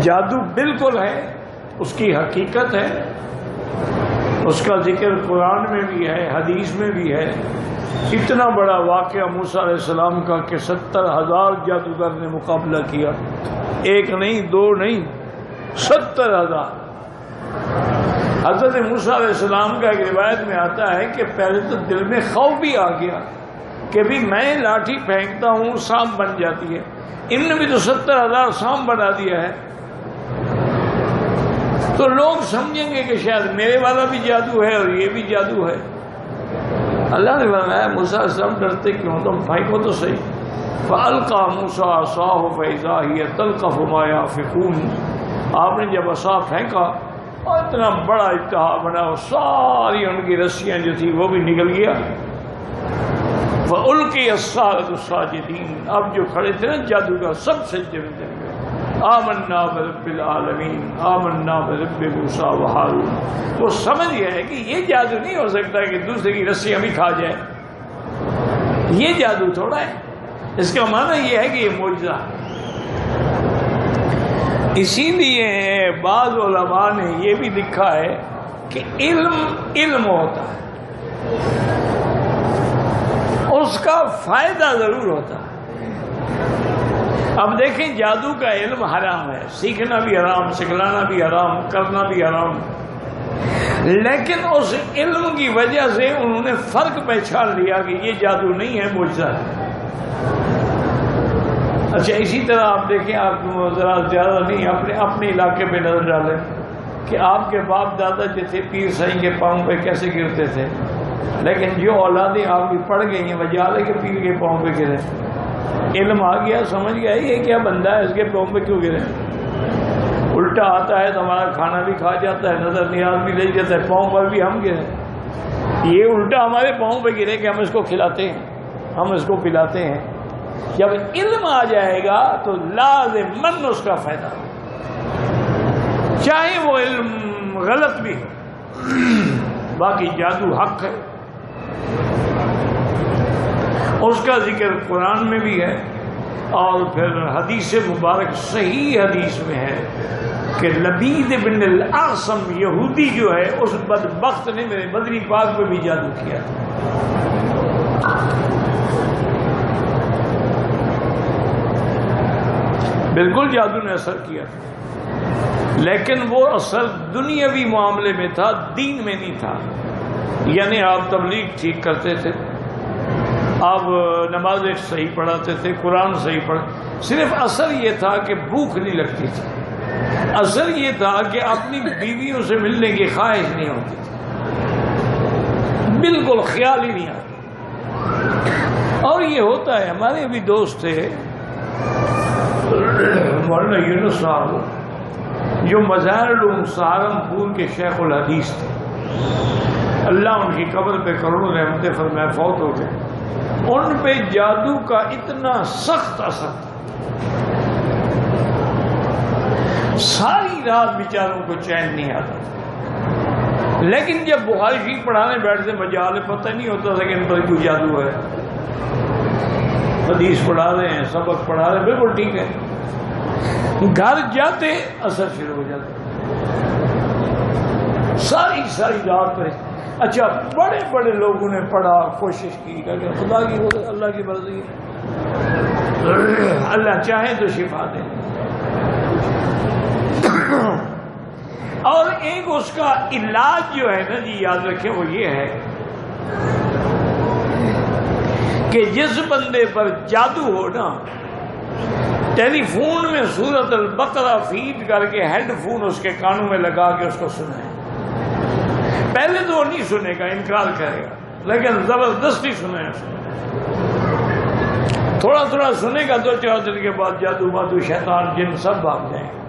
جادو بالکل ہے، اس کی حقیقت ہے، اس کا ذکر قرآن میں بھی ہے، حدیث میں بھی ہے۔ اتنا بڑا واقعہ موسیٰ علیہ السلام کا کہ 70,000 جادوگر نے مقابلہ کیا، ایک نہیں، دو نہیں، 70,000۔ حضرت موسیٰ علیہ السلام کا ایک روایت میں آتا ہے کہ پہلے تو دل میں خوف بھی آ گیا کہ بھی میں لاٹھی پھینکتا ہوں سانپ بن جاتی ہے، ان نے بھی تو 70,000 سانپ بنا دیا ہے، تو لوگ سمجھیں گے کہ شاید میرے والا بھی جادو ہے اور یہ بھی جادو ہے۔ اللہ نے فرمایا موسیٰ علیہ السلام ڈرتے کیوں، تم پھینکو تو صحیح۔ فَأَلْقَىٰ مُوسَىٰ عَصَاهُ فَإِذَا هِيَ تَلْقَفُ مَا يَأْفِكُونَ، آپ نے جب عصا پھینکا اور اتنا بڑا اتحاد بنا، ساری ان کی رسیاں جو تھی وہ بھی نکل گیا۔ فَأُلْقِيَ السَّحَرَةُ سَاجِدِينَ، اب جو کھڑے تھے نا جادوگر سب سجدے میں گر گئے۔ آمنا برب العالمین، آمنا برب موسیٰ و ہارون۔ وہ سمجھ گئے کہ یہ جادو نہیں ہو سکتا کہ دوسرے کی رسی ہمیں کھا جائے، یہ جادو تھوڑا ہے، اس کا معنی یہ ہے کہ یہ معجزہ۔ اسی لیے بعض علماء نے یہ بھی لکھا ہے کہ علم ہوتا ہے، اس کا فائدہ ضرور ہوتا ہے۔ اب دیکھیں جادو کا علم حرام ہے، سیکھنا بھی حرام، سکھلانا بھی حرام، کرنا بھی حرام، لیکن اس علم کی وجہ سے انہوں نے فرق پہچان لیا کہ یہ جادو نہیں ہے، معجزہ ہے۔ اچھا اسی طرح آپ دیکھیں، آپ ذرا زیادہ نہیں اپنے علاقے پہ نظر ڈالیں کہ آپ کے باپ دادا جو تھے پیر سائیں کے پاؤں پہ کیسے گرتے تھے، لیکن جو اولادیں آپ کی پڑ گئی ہیں وجہ ہے کہ پیر کے پاؤں پہ گرے، علم آ گیا، سمجھ گیا یہ کیا بندہ ہے، اس کے پاؤں پہ کیوں گرے، الٹا آتا ہے تو ہمارا کھانا بھی کھا جاتا ہے، نظر نیاز بھی لے جاتا ہے، پاؤں پر بھی ہم گرے، یہ الٹا ہمارے پاؤں پہ گرے کہ ہم اس کو کھلاتے ہیں، ہم اس کو پلاتے ہیں۔ جب علم آ جائے گا تو لازماً اس کا فائدہ ہو، چاہے وہ علم غلط بھی ہو، باقی جادو حق ہے، اس کا ذکر قرآن میں بھی ہے، اور پھر حدیث مبارک صحیح حدیث میں ہے کہ لبید بن الاعصم یہودی جو ہے اس بدبخت نے میرے بدری پاک پہ بھی جادو کیا، بالکل جادو نے اثر کیا، لیکن وہ اثر دنیاوی معاملے میں تھا، دین میں نہیں تھا۔ یعنی آپ تبلیغ ٹھیک کرتے تھے، آپ نمازیں صحیح پڑھاتے تھے، قرآن صحیح صرف اثر یہ تھا کہ بھوک نہیں لگتی تھی، اثر یہ تھا کہ اپنی بیویوں سے ملنے کی خواہش نہیں ہوتی تھی، بالکل خیال ہی نہیں آتا۔ اور یہ ہوتا ہے، ہمارے بھی دوست تھے مولانا یونس صاحب جو مظاہر العلوم سہارنپور کے شیخ الحدیث تھے، اللہ ان کی قبر پہ کروڑوں رحمتیں فرمائے، فوت ہو گئے، ان پہ جادو کا اتنا سخت اثر تھا، ساری رات بیچاروں کو چین نہیں آتا تھا، لیکن جب بخاری شریف پڑھانے بیٹھتے مجال پتہ نہیں ہوتا تھا کہ ان پر کوئی جادو ہے، حدیث پڑھا رہے ہیں، سبق پڑھا رہے ہیں، بالکل ٹھیک ہے، گھر جاتے اثر شروع ہو جاتا، ساری رات پر۔ اچھا بڑے بڑے لوگوں نے پڑھا، کوشش کی کہ خدا کی اللہ کی مرضی ہے، اللہ چاہے تو شفا دے، اور ایک اس کا علاج جو ہے نا جی یاد رکھیں وہ یہ ہے کہ جس بندے پر جادو ہو نا، ٹیلی فون میں سورۃ البقرہ فیڈ کر کے ہیڈ فون اس کے کانوں میں لگا کے اس کو سنائیں، پہلے تو وہ نہیں سنے گا، انکار کرے گا، لیکن زبردستی سنیں، تھوڑا تھوڑا سنے گا، 2-4 دن کے بعد جادو بادو شیطان جن سب بھاگ جائیں گے۔